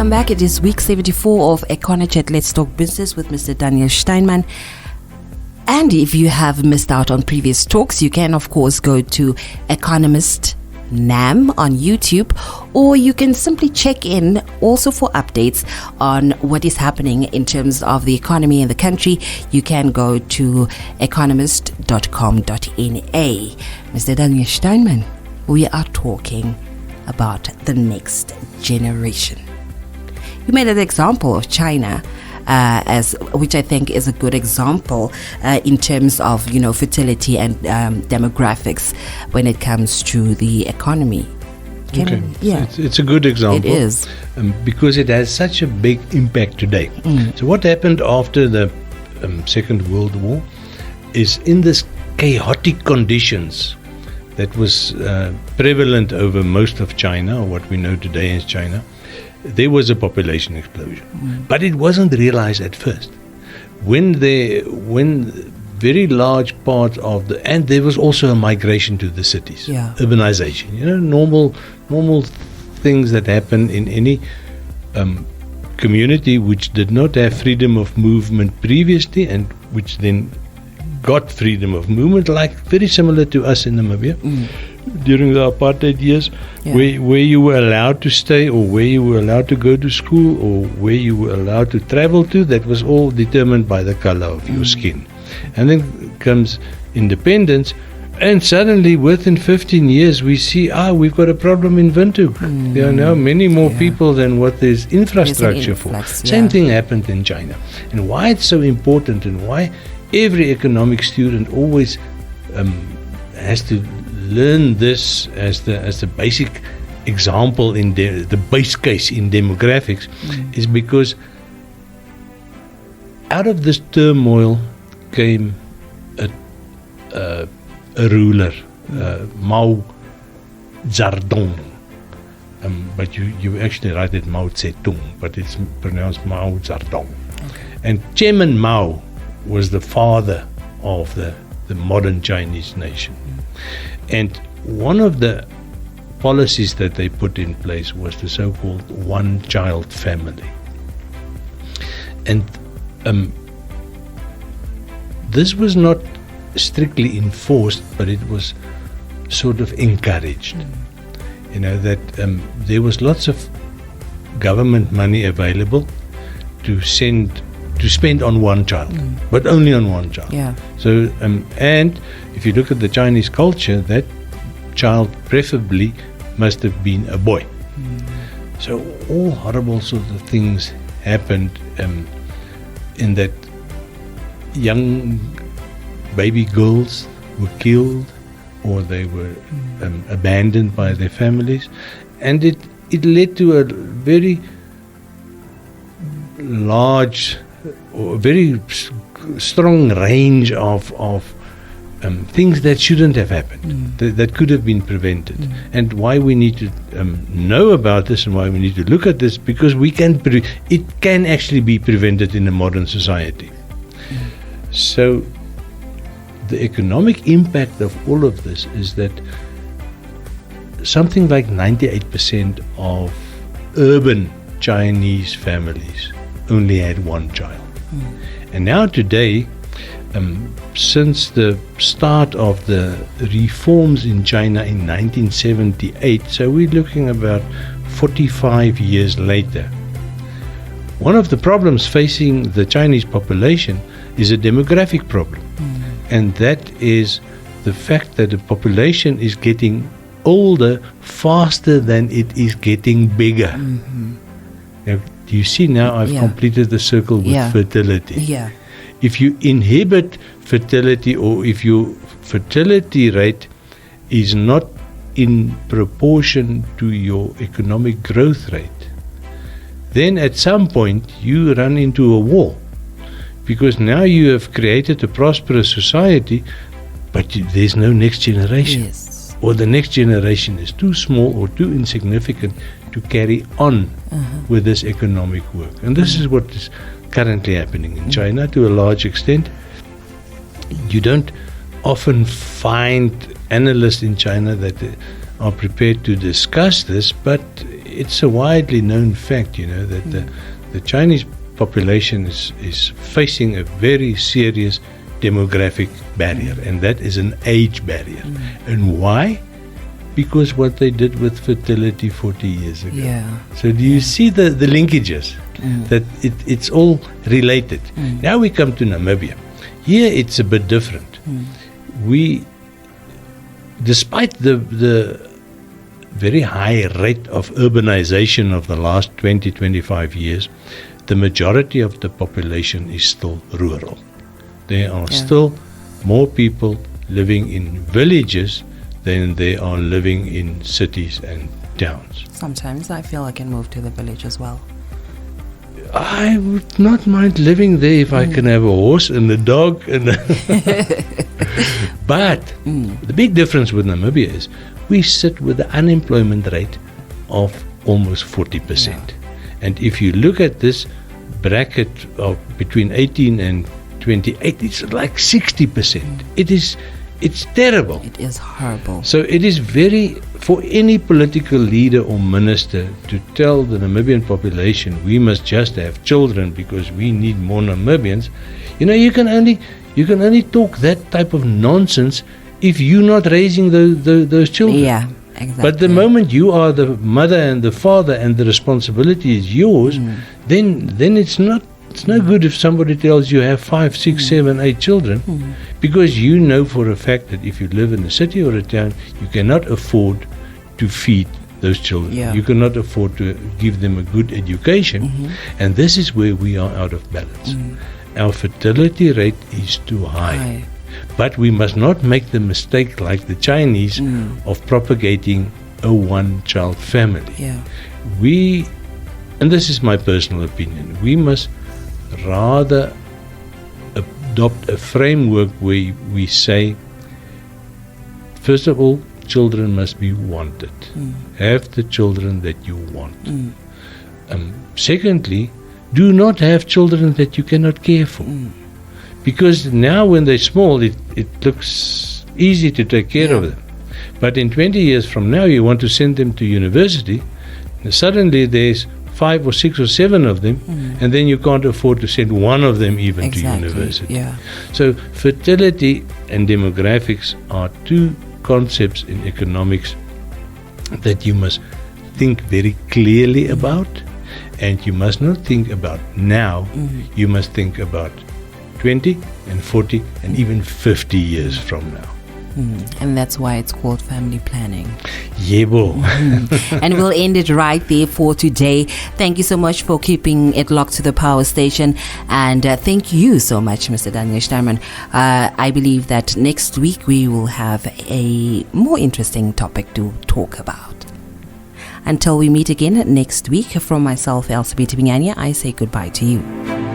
Welcome back. It is week 74 of EconoChat Let's Talk Business with Mr. Daniel Steinman. And if you have missed out on previous talks, you can, of course, go to Economist NAM on YouTube, or you can simply check in also for updates on what is happening in terms of the economy in the country. You can go to economist.com.na. Mr. Daniel Steinman, we are talking about the next generation. You made an example of China, which I think is a good example in terms of, fertility and demographics when it comes to the economy. It's a good example. It is. Because it has such a big impact today. So what happened after the Second World War is, in this chaotic conditions that was prevalent over most of China, or what we know today as China, there was a population explosion. But it wasn't realized at first. When very large part of and there was also a migration to the cities, urbanization, normal things that happen in any community which did not have freedom of movement previously, and which then got freedom of movement, like very similar to us in Namibia during the apartheid years, where you were allowed to stay, or where you were allowed to go to school, or where you were allowed to travel to. That was all determined by the color of your skin. And then comes independence, and suddenly within 15 years we see, we've got a problem in Windhoek. There are now many more people than what there's infrastructure for. Same thing happened in China. And why it's so important, and why every economic student always has to learn this as the basic example in the base case in demographics, is because out of this turmoil came a ruler, Mao Zedong. But you actually write it Mao Zedong, but it's pronounced Mao Zedong. And Chairman Mao was the father of the modern Chinese nation. And one of the policies that they put in place was the so-called one-child family. And this was not strictly enforced, but it was sort of encouraged. That there was lots of government money available to spend on one child, but only on one child. So, and if you look at the Chinese culture, that child preferably must have been a boy. So all horrible sort of things happened in that young baby girls were killed, or they were abandoned by their families, and it led to a very large or very strong range of things that shouldn't have happened, that could have been prevented. And why we need to know about this, and why we need to look at this, because it can actually be prevented in a modern society. So the economic impact of all of this is that something like 98% of urban Chinese families only had one child. And now today, since the start of the reforms in China in 1978, so we're looking about 45 years later, one of the problems facing the Chinese population is a demographic problem. And that is the fact that the population is getting older faster than it is getting bigger. Now, do you see now I've completed the circle with fertility? If you inhibit fertility, or if your fertility rate is not in proportion to your economic growth rate, then at some point you run into a wall. Because now you have created a prosperous society, but there's no next generation. Or the next generation is too small or too insignificant to carry on with this economic work. And this is what is currently happening in China to a large extent. You don't often find analysts in China that are prepared to discuss this, but it's a widely known fact, that the Chinese population is facing a very serious demographic barrier, and that is an age barrier. And why? Because what they did with fertility 40 years ago. Yeah. So do you see the linkages? That it's all related. Now we come to Namibia. Here it's a bit different. We, despite the very high rate of urbanization of the last 20-25 years, the majority of the population is still rural. There are still more people living in villages than there are living in cities and towns. Sometimes I feel I can move to the village as well. I would not mind living there if I can have a horse and a dog. But the big difference with Namibia is we sit with an unemployment rate of almost 40%. Yeah. And if you look at this bracket of between 18 and 28, it's like 60%. It's terrible. It is horrible. So it is for any political leader or minister to tell the Namibian population we must just have children because we need more Namibians. You can only talk that type of nonsense if you're not raising those children. Yeah, exactly. But the moment you are the mother and the father and the responsibility is yours, then it's no good if somebody tells you have 5, 6, 7, 8 children, because you know for a fact that if you live in a city or a town, you cannot afford to feed those children. Yeah. You cannot afford to give them a good education, and this is where we are out of balance. Our fertility rate is too high. But we must not make the mistake like the Chinese of propagating a one-child family. Yeah. And this is my personal opinion, we must rather adopt a framework where we say, first of all, children must be wanted. Have the children that you want. Secondly, do not have children that you cannot care for. Because now when they're small, it looks easy to take care of them. But in 20 years from now, you want to send them to university, and suddenly there's 5 or 6 or 7 of them, and then you can't afford to send one of them even to university. Yeah. So fertility and demographics are two concepts in economics that you must think very clearly about, and you must not think about now, you must think about 20 and 40 and even 50 years from now. And that's why it's called family planning. Yebo. And we'll end it right there for today. Thank you so much for keeping it locked to the power station. And thank you so much, Mr. Daniel Steinman. I believe that next week we will have a more interesting topic to talk about. Until we meet again next week, from myself, Elsabe Tibinyanya, I say goodbye to you.